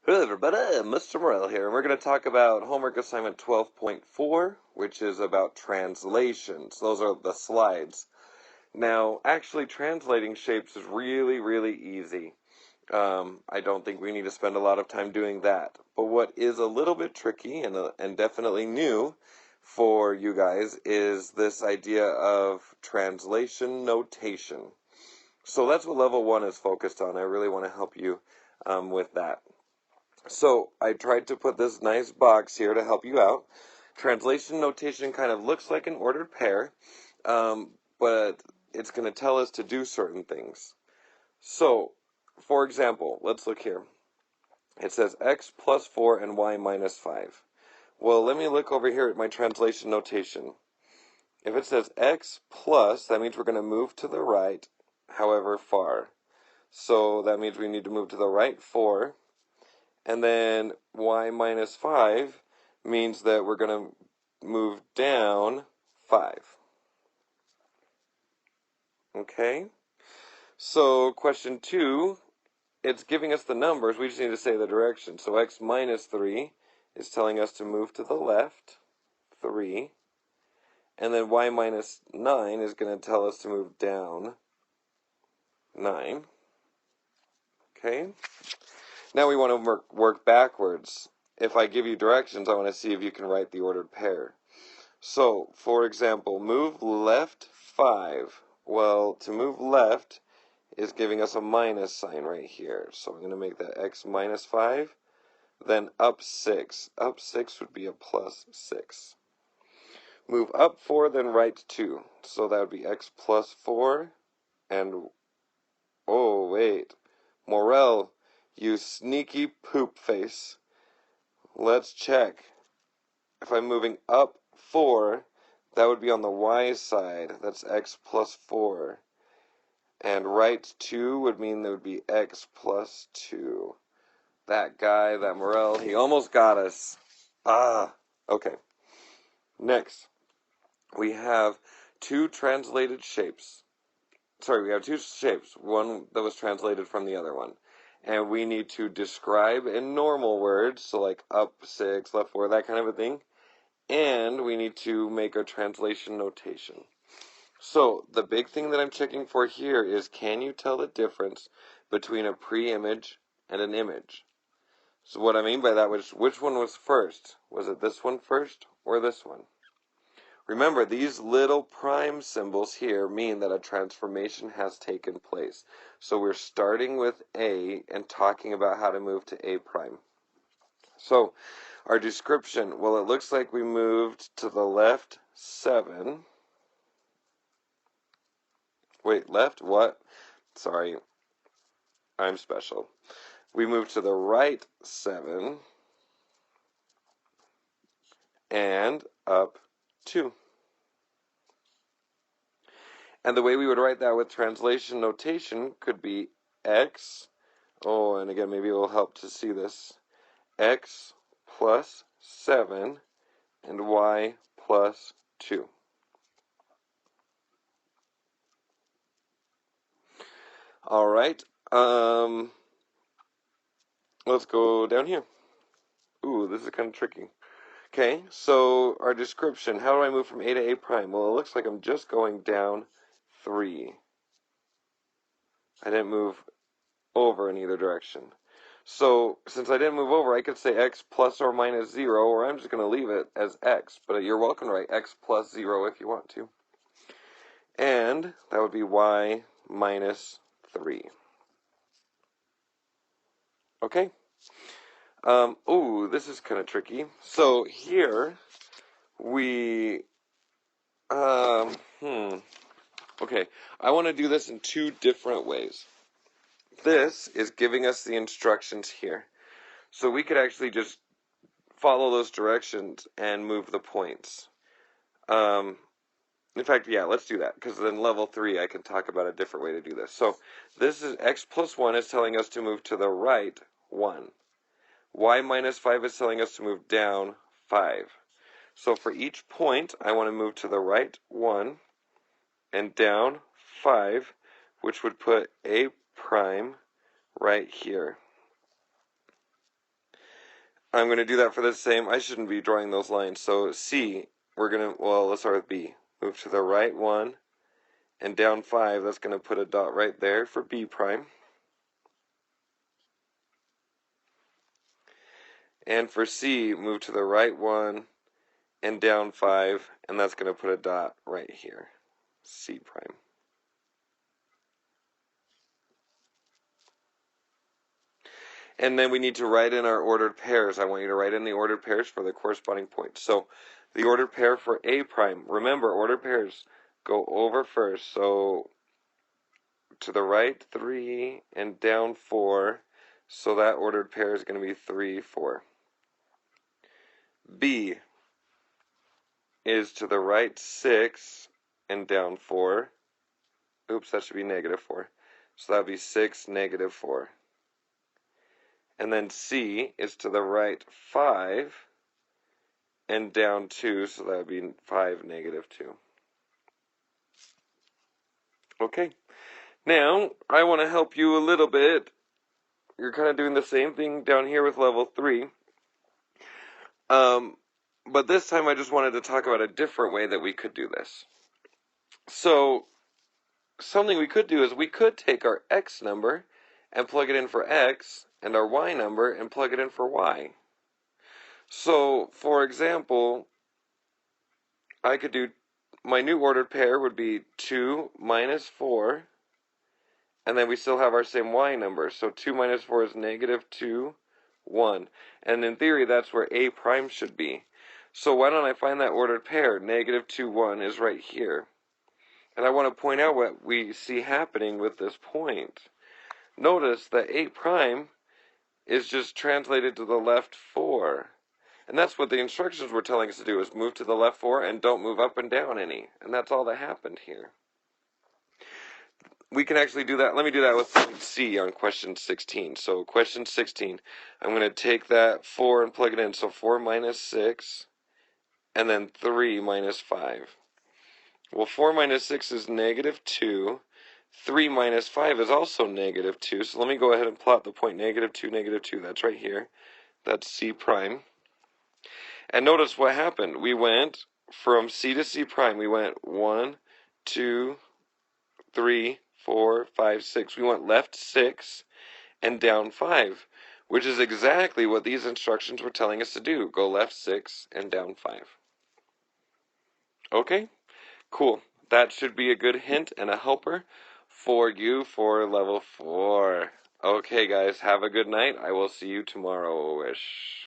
Hello everybody, Mr. Morel here, and we're going to talk about homework assignment 12.4, which is about translations. Those are the slides. Now, actually translating shapes is really easy. I don't think we need to spend a lot of time doing that. But what is a little bit tricky and definitely new for you guys is this idea of translation notation. So that's what level 1 is focused on. I really want to help you with that. So I tried to put this nice box here to help you out. Translation notation kind of looks like an ordered pair, but it's going to tell us to do certain things. So, for example, let's look here. It says x plus 4 and y minus 5. Well, let me look over here at my translation notation. If it says x plus, that means we're going to move to the right, however far. So that means we need to move to the right 4. And then y minus 5 means that we're going to move down 5. Okay? So question 2, it's giving us the numbers. We just need to say the direction. So x minus 3 is telling us to move to the left, 3. And then y minus 9 is going to tell us to move down 9. Okay? Now we want to work backwards. If I give you directions, I want to see if you can write the ordered pair. So, for example, move left 5. Well, to move left is giving us a minus sign right here. So I'm going to make that x minus 5. Then up 6. Up 6 would be a plus 6. Move up 4, then right 2. So that would be x plus 4. And, oh, wait. Morel, you sneaky poop face. Let's check. If I'm moving up 4, that would be on the y side. That's x plus 4. And right 2 would mean there would be x plus 2. That guy, that Morel, he almost got us. Okay. Next, we have two translated shapes. Sorry, we have two shapes. One that was translated from the other one. And we need to describe in normal words, so like up 6, left 4, that kind of a thing. And we need to make a translation notation. So, the big thing that I'm checking for here is, can you tell the difference between a pre-image and an image? So what I mean by that was, which one was first? Was it this one first or this one? Remember, these little prime symbols here mean that a transformation has taken place. So we're starting with A and talking about how to move to A prime. So, our description, well, it looks like we moved to the left 7. Wait, left? What? Sorry. I'm special. We moved to the right 7. And up 2. And the way we would write that with translation notation could be x, oh, and again, maybe it will help to see this, x plus 7 and y plus 2. All right, let's go down here. Ooh, this is kind of tricky. Okay, so our description, how do I move from A to A prime? Well, it looks like I'm just going down 3. I didn't move over in either direction. So, since I didn't move over, I could say x plus or minus 0, or I'm just going to leave it as x. But you're welcome to write x plus 0 if you want to. And that would be y minus 3. Okay. Ooh, this is kind of tricky. So, here, we, okay, I want to do this in two different ways. This is giving us the instructions here. So we could actually just follow those directions and move the points. In fact, yeah, let's do that, because then level 3 I can talk about a different way to do this. So this is x plus 1 is telling us to move to the right 1. Y minus 5 is telling us to move down 5. So for each point, I want to move to the right 1 and down 5, which would put A prime right here. I'm going to do that for the same. I shouldn't be drawing those lines. So C, let's start with B. Move to the right 1 and down 5. That's going to put a dot right there for B prime. And for C, move to the right 1 and down 5, and that's going to put a dot right here, C prime. And then we need to write in our ordered pairs. I want you to write in the ordered pairs for the corresponding points. So the ordered pair for A prime, remember, ordered pairs go over first. So to the right 3 and down 4. So that ordered pair is going to be 3, 4. B is to the right 6 and down 4. Oops, that should be negative 4. So that would be 6, negative 4. And then C is to the right 5 and down 2, so that would be 5, negative 2. Okay, now I want to help you a little bit. You're kind of doing the same thing down here with level 3. But this time I just wanted to talk about a different way that we could do this. So something we could do is we could take our X number and plug it in for X, and our Y number and plug it in for Y. So, for example, I could do, my new ordered pair would be 2 minus 4, and then we still have our same Y number. So 2 minus 4 is negative 2, 1. And in theory, that's where A prime should be. So why don't I find that ordered pair? Negative 2, 1 is right here. And I want to point out what we see happening with this point. Notice that A prime is just translated to the left 4. And that's what the instructions were telling us to do, is move to the left 4 and don't move up and down any. And that's all that happened here. We can actually do that. Let me do that with point C on question 16. So question 16, I'm going to take that 4 and plug it in. So 4 minus 6, and then 3 minus 5. Well, 4 minus 6 is negative 2. 3 minus 5 is also negative 2. So let me go ahead and plot the point negative 2, negative 2. That's right here. That's C prime. And notice what happened. We went from C to C prime. We went 1, 2, 3, 4, 5, 6. We went left 6 and down 5, which is exactly what these instructions were telling us to do. Go left 6 and down 5. Okay? Cool. That should be a good hint and a helper for you for level 4. Okay, guys, have a good night. I will see you tomorrow-ish.